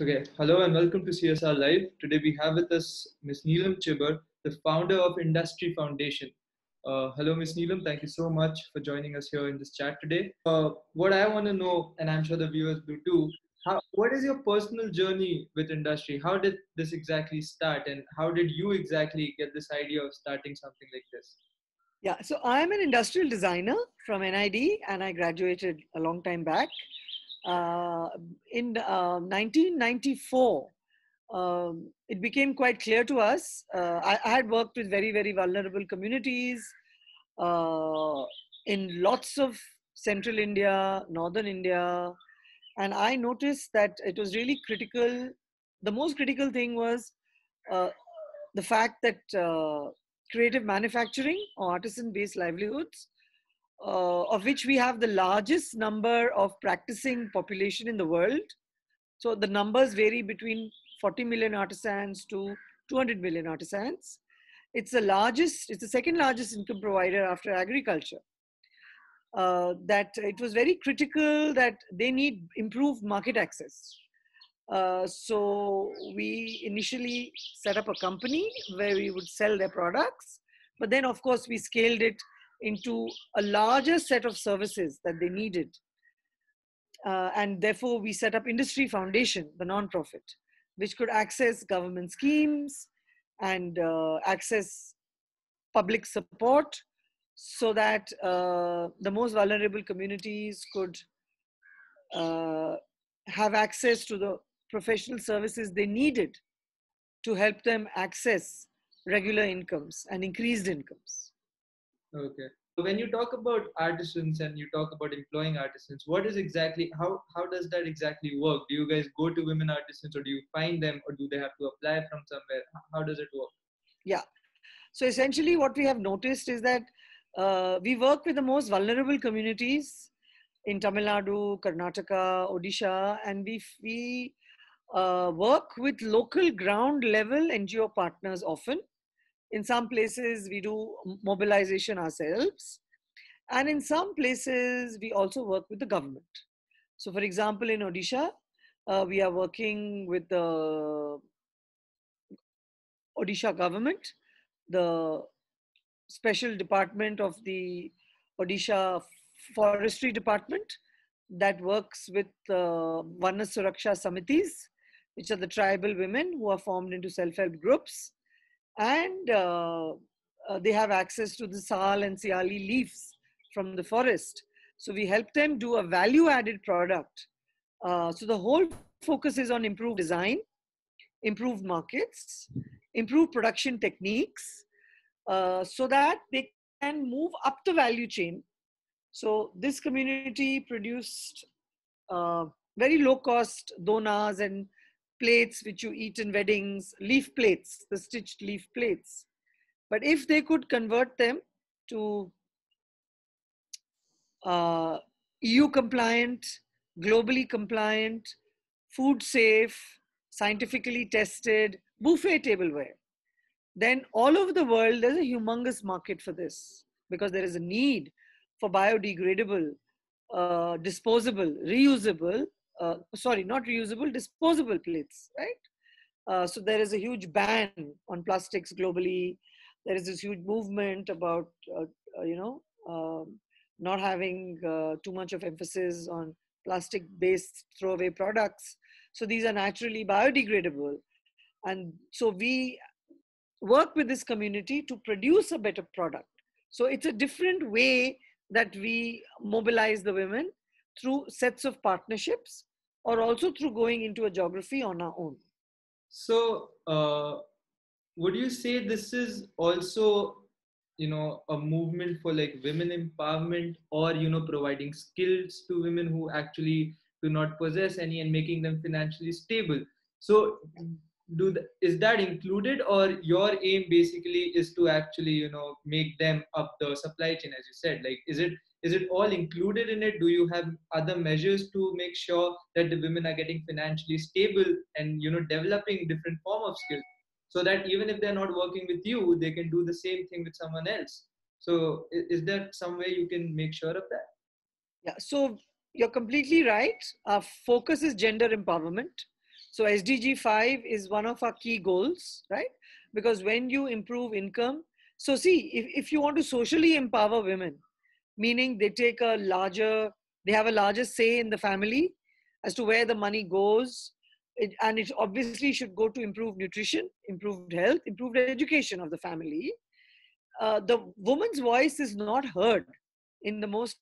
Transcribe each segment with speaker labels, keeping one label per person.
Speaker 1: Okay, hello and welcome to CSR Live. Today we have with us Ms. Neelam Chhiber, the founder of atIndustree Foundation. Hello, Ms. Neelam. Thank you so much for joining us here in this chat today. What I want to know, and I'm sure the viewers do too, what is your personal journey with industry? How did this exactly start, and how did you exactly get this idea of starting something like this?
Speaker 2: Yeah, so I'm an industrial designer from NID and I graduated a long time back. In 1994, it became quite clear to us. I had worked with very, very vulnerable communities in lots of central India, northern India, and I noticed that it was really critical. The most critical thing was uh, the fact that creative manufacturing or artisan-based livelihoods, of which we have the largest number of practicing population in the world. So the numbers vary between 40 million artisans to 200 million artisans. It's the second largest income provider after agriculture. That it was very critical that they need improved market access. So we initially set up a company where we would sell their products, but then of course we scaled it into a larger set of services that they needed. And therefore we set up Industry Foundation, the non-profit, which could access government schemes and access public support so that the most vulnerable communities could have access to the professional services they needed to help them access regular incomes and increased incomes.
Speaker 1: Okay. When you talk about artisans and you talk about employing artisans, what is exactly, how does that exactly work? Do you guys go to women artisans, or do you find them, or do they have to apply from somewhere? How does it work?
Speaker 2: Yeah. So essentially what we have noticed is that we work with the most vulnerable communities in Tamil Nadu, Karnataka, Odisha, and we work with local ground level NGO partners often. In some places, we do mobilization ourselves. And in some places, we also work with the government. So, for example, in Odisha, we are working with the Odisha government, the special department of the Odisha Forestry Department that works with Varna Suraksha Samitis, which are the tribal women who are formed into self-help groups. And they have access to the sal and siali leaves from the forest. So we help them do a value-added product. So the whole focus is on improved design, improved markets, improved production techniques, so that they can move up the value chain. So this community produced very low cost donas and plates which you eat in weddings, leaf plates, the stitched leaf plates. But if they could convert them to EU compliant, globally compliant, food safe, scientifically tested buffet tableware, then all over the world there's a humongous market for this, because there is a need for biodegradable, disposable, reusable, not reusable, disposable plates, right? So there is a huge ban on plastics globally. There is this huge movement about, you know, not having too much of emphasis on plastic-based throwaway products. So these are naturally biodegradable. And so we work with this community to produce a better product. So it's a different way that we mobilize the women, through sets of partnerships or also through going into a geography on our own.
Speaker 1: So, would you say this is also, a movement for like women empowerment, or, providing skills to women who actually do not possess any and making them financially stable? So, is that included, or your aim basically is to actually, make them up the supply chain, as you said? Like, is it all included in it? Do you have other measures to make sure that the women are getting financially stable and, developing different form of skills, so that even if they're not working with you, they can do the same thing with someone else? So is there some way you can make sure of that?
Speaker 2: Yeah, so you're completely right. Our focus is gender empowerment. So SDG 5 is one of our key goals, right? Because when you improve income, so see, if you want to socially empower women, meaning they have a larger say in the family as to where the money goes, and it obviously should go to improve nutrition, improved health, improved education of the family. The woman's voice is not heard in the most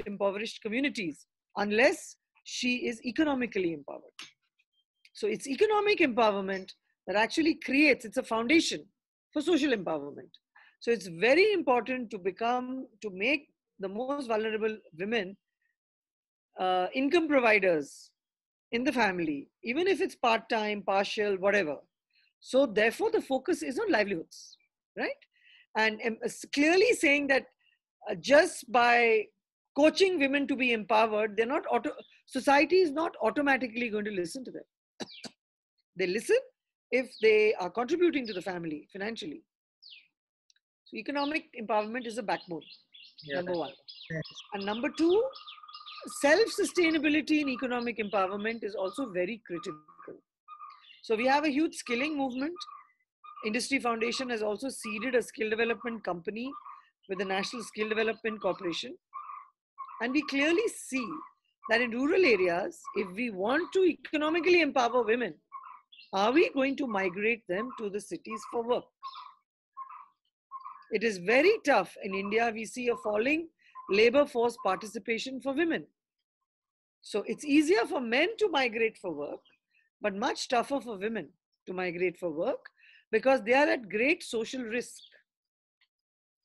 Speaker 2: impoverished communities unless she is economically empowered. So it's economic empowerment that actually creates, it's a foundation for social empowerment. So it's very important to make the most vulnerable women income providers in the family, even if it's part-time, partial, whatever. So therefore the focus is on livelihoods, right? And clearly saying that just by coaching women to be empowered, society is not automatically going to listen to them. They listen if they are contributing to the family financially. So economic empowerment is a backbone,
Speaker 1: Yeah.
Speaker 2: number one.
Speaker 1: Yes.
Speaker 2: And number two, self-sustainability in economic empowerment is also very critical. So we have a huge skilling movement. Industry Foundation has also seeded a skill development company with the National Skill Development Corporation. And we clearly see that in rural areas, if we want to economically empower women, are we going to migrate them to the cities for work? It is very tough. In India, we see a falling labor force participation for women. So it's easier for men to migrate for work, but much tougher for women to migrate for work because they are at great social risk,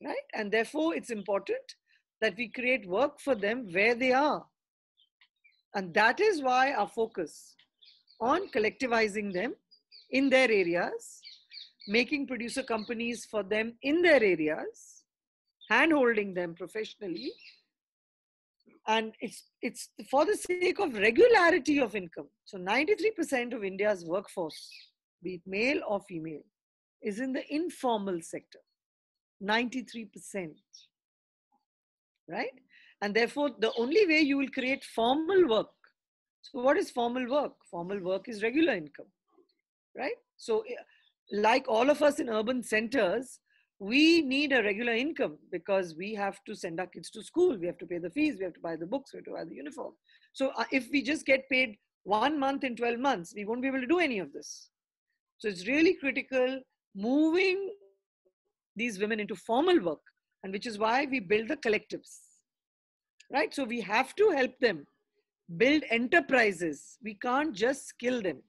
Speaker 2: right? And therefore, it's important that we create work for them where they are. And that is why our focus on collectivizing them in their areas, making producer companies for them in their areas, hand-holding them professionally, and it's for the sake of regularity of income. So 93% of India's workforce, be it male or female, is in the informal sector. 93%, right? And therefore, the only way you will create formal work. So what is formal work? Formal work is regular income, right? So like all of us in urban centers, we need a regular income because we have to send our kids to school. We have to pay the fees. We have to buy the books. We have to buy the uniform. So if we just get paid 1 month in 12 months, we won't be able to do any of this. So it's really critical moving these women into formal work, and which is why we build the collectives, right? So we have to help them build enterprises. We can't just skill them.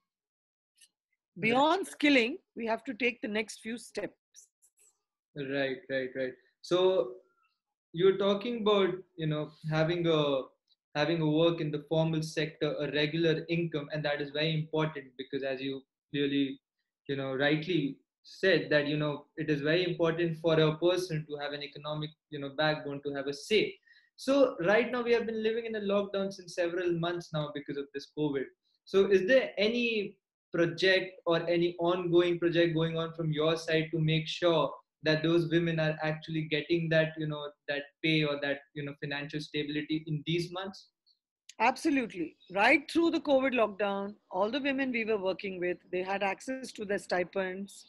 Speaker 2: Beyond skilling, we have to take the next few steps.
Speaker 1: Right. So you're talking about, having a work in the formal sector, a regular income, and that is very important because as you clearly, rightly said that, it is very important for a person to have an economic, backbone, to have a say. So right now we have been living in a lockdown since several months now because of this COVID. So is there any project or any ongoing project going on from your side to make sure that those women are actually getting that, that pay or that, financial stability in these months?
Speaker 2: Absolutely. Right through the COVID lockdown, all the women we were working with, they had access to their stipends.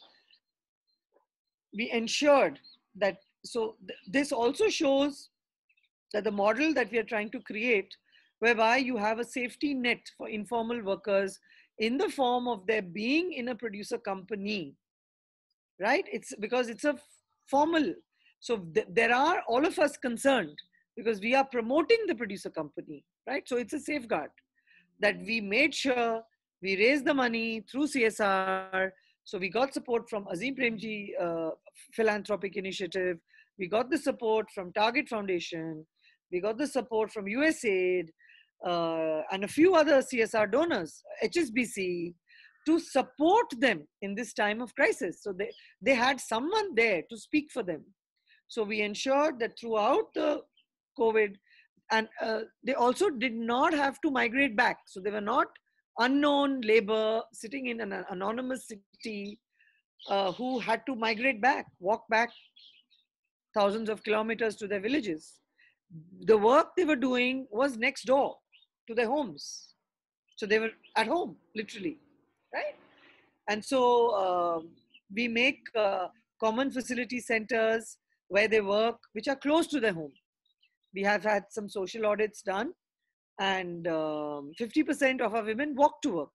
Speaker 2: We ensured that, so this also shows that the model that we are trying to create, whereby you have a safety net for informal workers in the form of their being in a producer company, right? It's because it's a formal. So there are all of us concerned because we are promoting the producer company, right? So it's a safeguard that we made sure we raised the money through CSR. So we got support from Azim Premji Philanthropic Initiative. We got the support from Target Foundation. We got the support from USAID and a few other CSR donors, HSBC, to support them in this time of crisis. So they had someone there to speak for them. So we ensured that throughout the COVID, and they also did not have to migrate back. So they were not unknown labor sitting in an anonymous city who had to migrate back, walk back thousands of kilometers to their villages. The work they were doing was next door to their homes. So they were at home, literally. And so we make common facility centers where they work, which are close to their home. We have had some social audits done, and 50% of our women walk to work.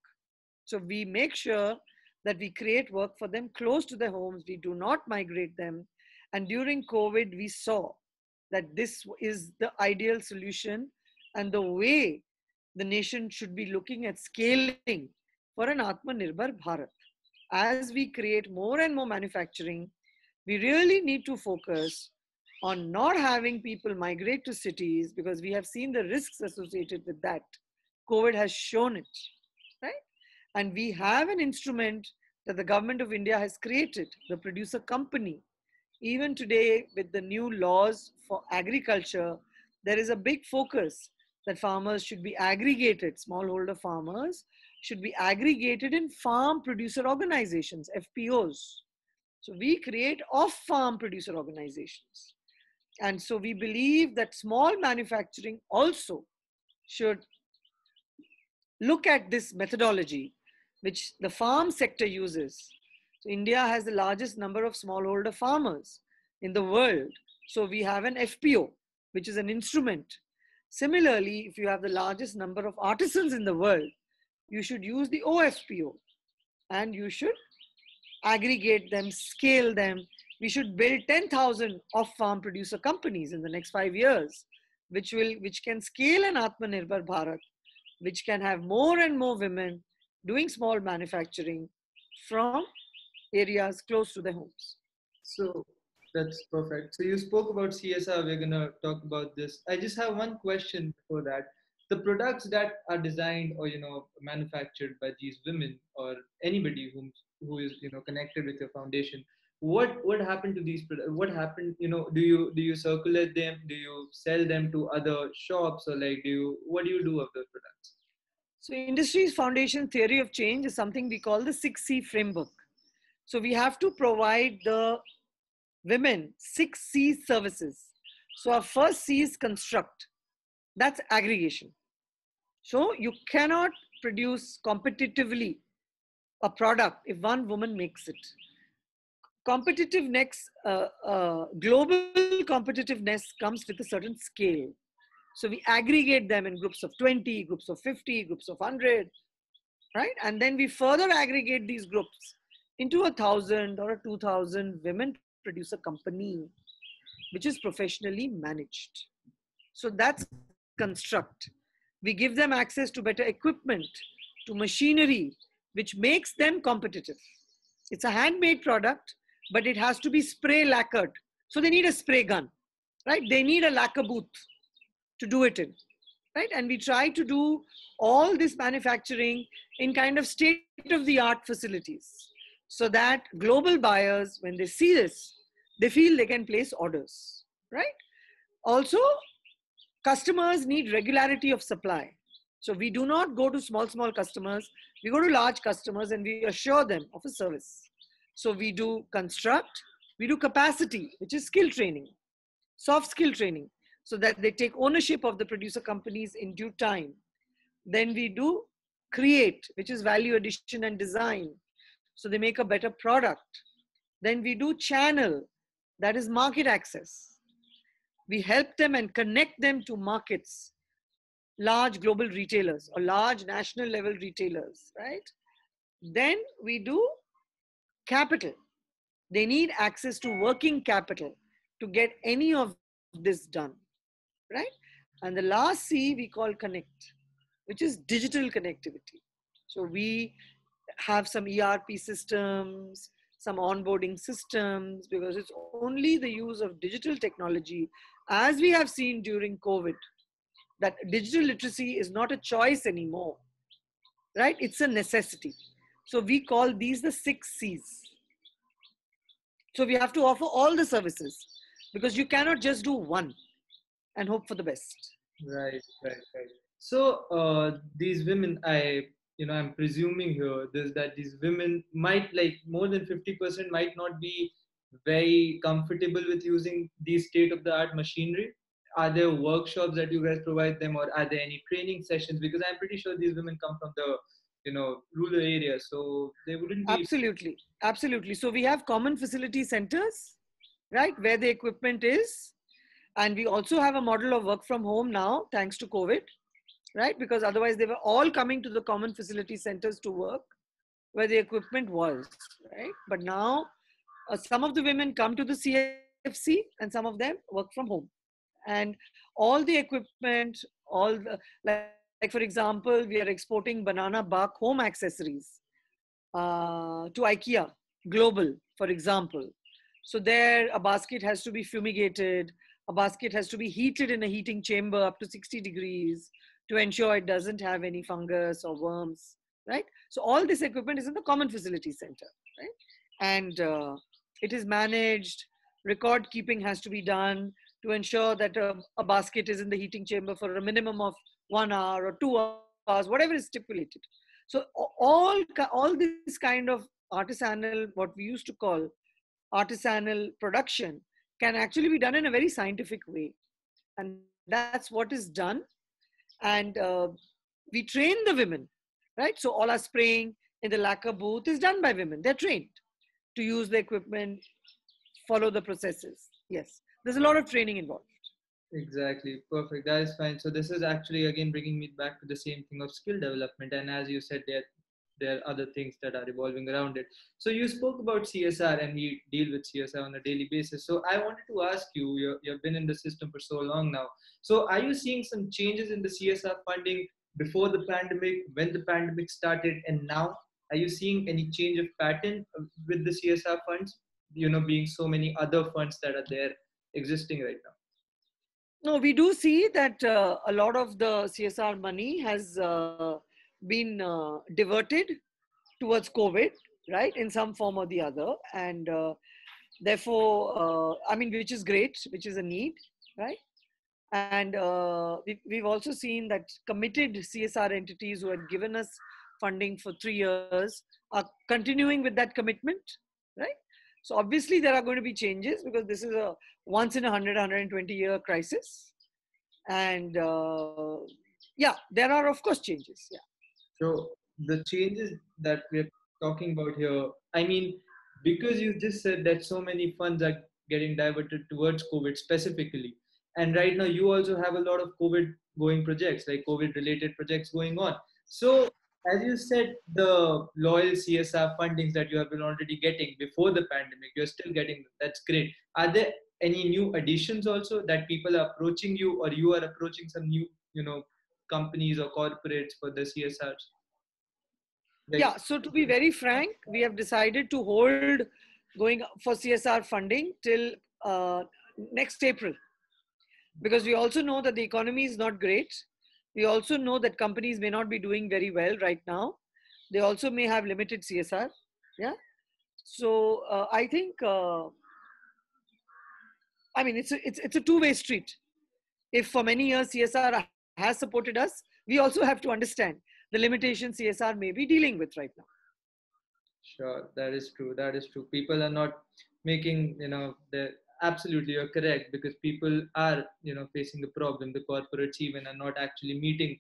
Speaker 2: So we make sure that we create work for them close to their homes. We do not migrate them. And during COVID, we saw that this is the ideal solution and the way the nation should be looking at scaling for an Atmanirbhar Bharat. As we create more and more manufacturing, we really need to focus on not having people migrate to cities, because we have seen the risks associated with that. COVID has shown it, right? And we have an instrument that the government of India has created, the producer company. Even today, with the new laws for agriculture, there is a big focus that farmers should be aggregated, smallholder farmers should be aggregated in farm producer organizations, FPOs. So we create off-farm producer organizations. And so we believe that small manufacturing also should look at this methodology, which the farm sector uses. So India has the largest number of smallholder farmers in the world. So we have an FPO, which is an instrument. Similarly, if you have the largest number of artisans in the world, you should use the OFPO, and you should aggregate them, scale them. We should build 10,000 off-farm producer companies in the next 5 years, which can scale an Atmanirbhar Bharat, which can have more and more women doing small manufacturing from areas close to their homes.
Speaker 1: So that's perfect. So you spoke about CSR. We're gonna talk about this. I just have one question before that. The products that are designed or manufactured by these women or anybody who is connected with your foundation, what happened to these products? What happened? Do you circulate them? Do you sell them to other shops, or like what do you do of those products?
Speaker 2: So industry's foundation theory of change is something we call the 6C framework. So we have to provide the women 6C services. So our first C is construct. That's aggregation. So you cannot produce competitively a product if one woman makes it. Global competitiveness comes with a certain scale. So we aggregate them in groups of 20, groups of 50, groups of 100, right? And then we further aggregate these groups into 1,000 or a 2,000 women producer company, which is professionally managed. So that's construct. We give them access to better equipment, to machinery, which makes them competitive. It's a handmade product, but it has to be spray lacquered. So they need a spray gun, right? They need a lacquer booth to do it in, right? And we try to do all this manufacturing in kind of state-of-the-art facilities, so that global buyers, when they see this, they feel they can place orders, right? Also, customers need regularity of supply. So we do not go to small customers. We go to large customers and we assure them of a service. So we do construct, we do capacity, which is skill training, soft skill training, so that they take ownership of the producer companies in due time. Then we do create, which is value addition and design, so they make a better product. Then we do channel, that is market access. We help them and connect them to markets, large global retailers or large national level retailers, right? Then we do capital. They need access to working capital to get any of this done, right? And the last C we call connect, which is digital connectivity. So we have some ERP systems, some onboarding systems, because it's only the use of digital technology, as we have seen during COVID, that digital literacy is not a choice anymore, right? It's a necessity. So we call these the 6 C's. So we have to offer all the services, because you cannot just do one and hope for the best.
Speaker 1: Right, right, right. So these women, I'm presuming here this that these women might, like, more than 50% might not be very comfortable with using these state-of-the-art machinery. Are there workshops that you guys provide them, or are there any training sessions? Because I'm pretty sure these women come from the rural areas, so they wouldn't be.
Speaker 2: Absolutely. Absolutely. So we have common facility centers, right, where the equipment is. And we also have a model of work from home now, thanks to COVID, right? Because otherwise they were all coming to the common facility centers to work where the equipment was, right? But now some of the women come to the CFC and some of them work from home. And all the equipment, like for example, we are exporting banana bark home accessories to IKEA Global, for example. So there, a basket has to be fumigated. A basket has to be heated in a heating chamber up to 60 degrees to ensure it doesn't have any fungus or worms, right? So all this equipment is in the common facility center, right? And it is managed. Record keeping has to be done to ensure that a basket is in the heating chamber for a minimum of 1 hour or 2 hours, whatever is stipulated. So all this kind of artisanal, what we used to call artisanal production, can actually be done in a very scientific way, and that's what is done. And we train the women, right? So all our spraying in the lacquer booth is done by women. They're trained to use the equipment, follow the processes. Yes, there's a lot of training involved.
Speaker 1: Exactly. Perfect. That is fine. So this is actually again bringing me back to the same thing of skill development. And as you said, there are other things that are revolving around it. So you spoke about CSR and we deal with CSR on a daily basis. So I wanted to ask you, you've been in the system for so long now. So are you seeing some changes in the CSR funding before the pandemic, when the pandemic started, and now? Are you seeing any change of pattern with the CSR funds, being so many other funds that are there existing right now?
Speaker 2: No, we do see that a lot of the CSR money has been diverted towards COVID, right, in some form or the other. And therefore, I mean, which is great, which is a need, right? And we've also seen that committed CSR entities who had given us funding for 3 years are continuing with that commitment, right? So obviously there are going to be changes because this is a once in 120 year crisis. And yeah, there are of course changes. Yeah.
Speaker 1: So the changes that we're talking about here, I mean, because you just said that so many funds are getting diverted towards COVID specifically, and right now you also have a lot of COVID going projects, like COVID related projects going on. So as you said, the loyal CSR fundings that you have been already getting before the pandemic, you're still getting them. That's great. Are there any new additions also that people are approaching you, or you are approaching some new, companies or corporates for the CSRs? Like,
Speaker 2: Yeah, so to be very frank, we have decided to hold going for CSR funding till next April, because we also know that the economy is not great. We also know that companies may not be doing very well right now. They also may have limited CSR. Yeah. So I think, I mean, it's a two-way street. If for many years CSR has supported us, we also have to understand the limitations CSR may be dealing with right now.
Speaker 1: sure, that is true. That is true. People are not making, the absolutely you're correct, because people are, facing the problem. The corporates even are not actually meeting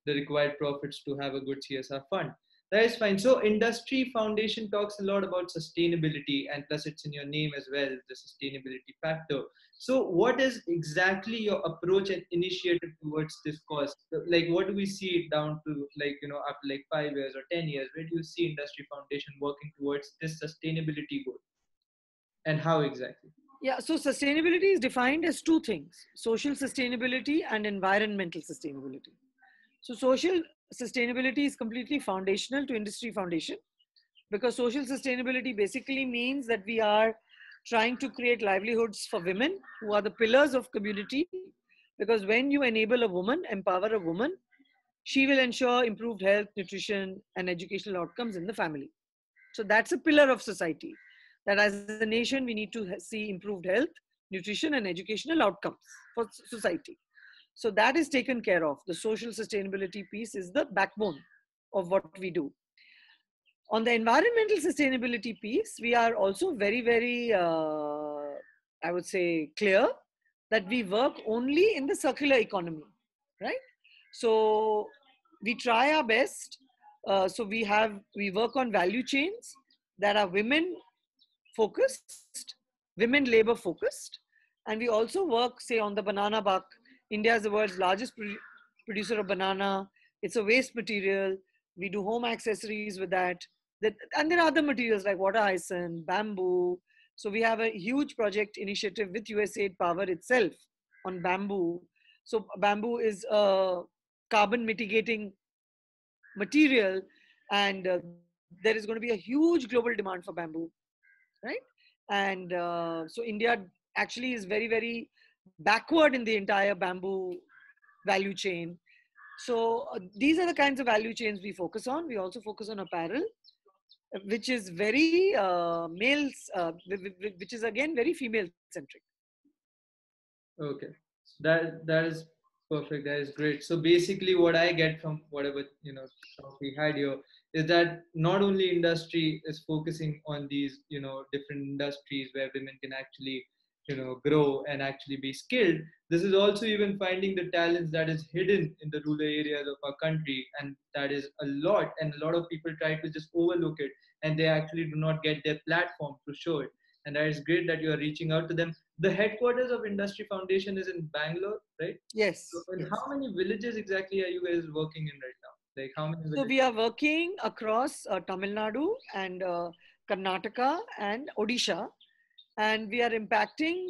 Speaker 1: the required profits to have a good CSR fund. That is fine. So Industry Foundation talks a lot about sustainability, and plus it's in your name as well, the sustainability factor. So what is exactly your approach and initiative towards this cause? Like, what do we see it down to, like, after like 5 years or 10 years? Where do you see Industry Foundation working towards this sustainability goal, and how exactly?
Speaker 2: Yeah, so sustainability is defined as two things: social sustainability and environmental sustainability. So, social sustainability is completely foundational to Industry Foundation, because social sustainability basically means that we are trying to create livelihoods for women who are the pillars of community. Because when you enable a woman, empower a woman, she will ensure improved health, nutrition, and educational outcomes in the family. So that's a pillar of society, that as a nation we need to see improved health, nutrition, and educational outcomes for society. So that is taken care of. The social sustainability piece is the backbone of what we do. On the environmental sustainability piece, we are also very, very, I would say, clear that we work only in the circular economy, right? So we try our best So we work on value chains that are women focused, women labor focused, and we also work, say, on the banana buck. India is the world's largest producer of banana. It's a waste material. We do home accessories with that. And there are other materials like water hyacinth, bamboo. So we have a huge project initiative with USAID Power itself on bamboo. So bamboo is a carbon mitigating material, and there is going to be a huge global demand for bamboo, right? And so India actually is very, very backward in the entire bamboo value chain. So these are the kinds of value chains we focus on. We also focus on apparel, which is very which is again very female centric.
Speaker 1: Okay, that is perfect. That is great. So basically, what I get from whatever talk we had here is that not only industry is focusing on these different industries where women can actually grow and actually be skilled. This is also even finding the talents that is hidden in the rural areas of our country, and that is a lot. And a lot of people try to just overlook it, and they actually do not get their platform to show it. And that is great that you are reaching out to them. The headquarters of Industry Foundation is in Bangalore, right? So
Speaker 2: Yes,
Speaker 1: in
Speaker 2: yes.
Speaker 1: how many villages exactly are you guys working in right now? Like how many
Speaker 2: So
Speaker 1: villages?
Speaker 2: we are working across Tamil Nadu and Karnataka and Odisha, and we are impacting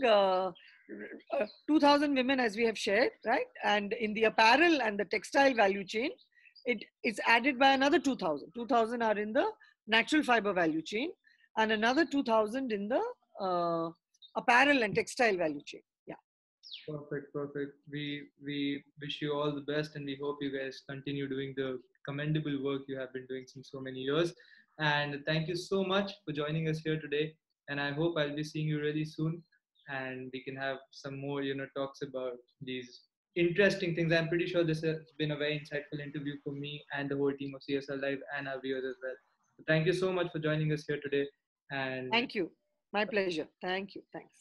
Speaker 2: 2,000 women, as we have shared, right? And in the apparel and the textile value chain, it is added by another 2,000. 2,000 are in the natural fiber value chain, and another 2,000 in the apparel and textile value chain. Yeah.
Speaker 1: Perfect, perfect. We wish you all the best, and we hope you guys continue doing the commendable work you have been doing since so many years. And thank you so much for joining us here today. And I hope I'll be seeing you really soon, and we can have some more talks about these interesting things. I'm pretty sure this has been a very insightful interview for me and the whole team of CSR Live and our viewers as well. So thank you so much for joining us here today. And
Speaker 2: Thank you. My pleasure. Thank you. Thanks.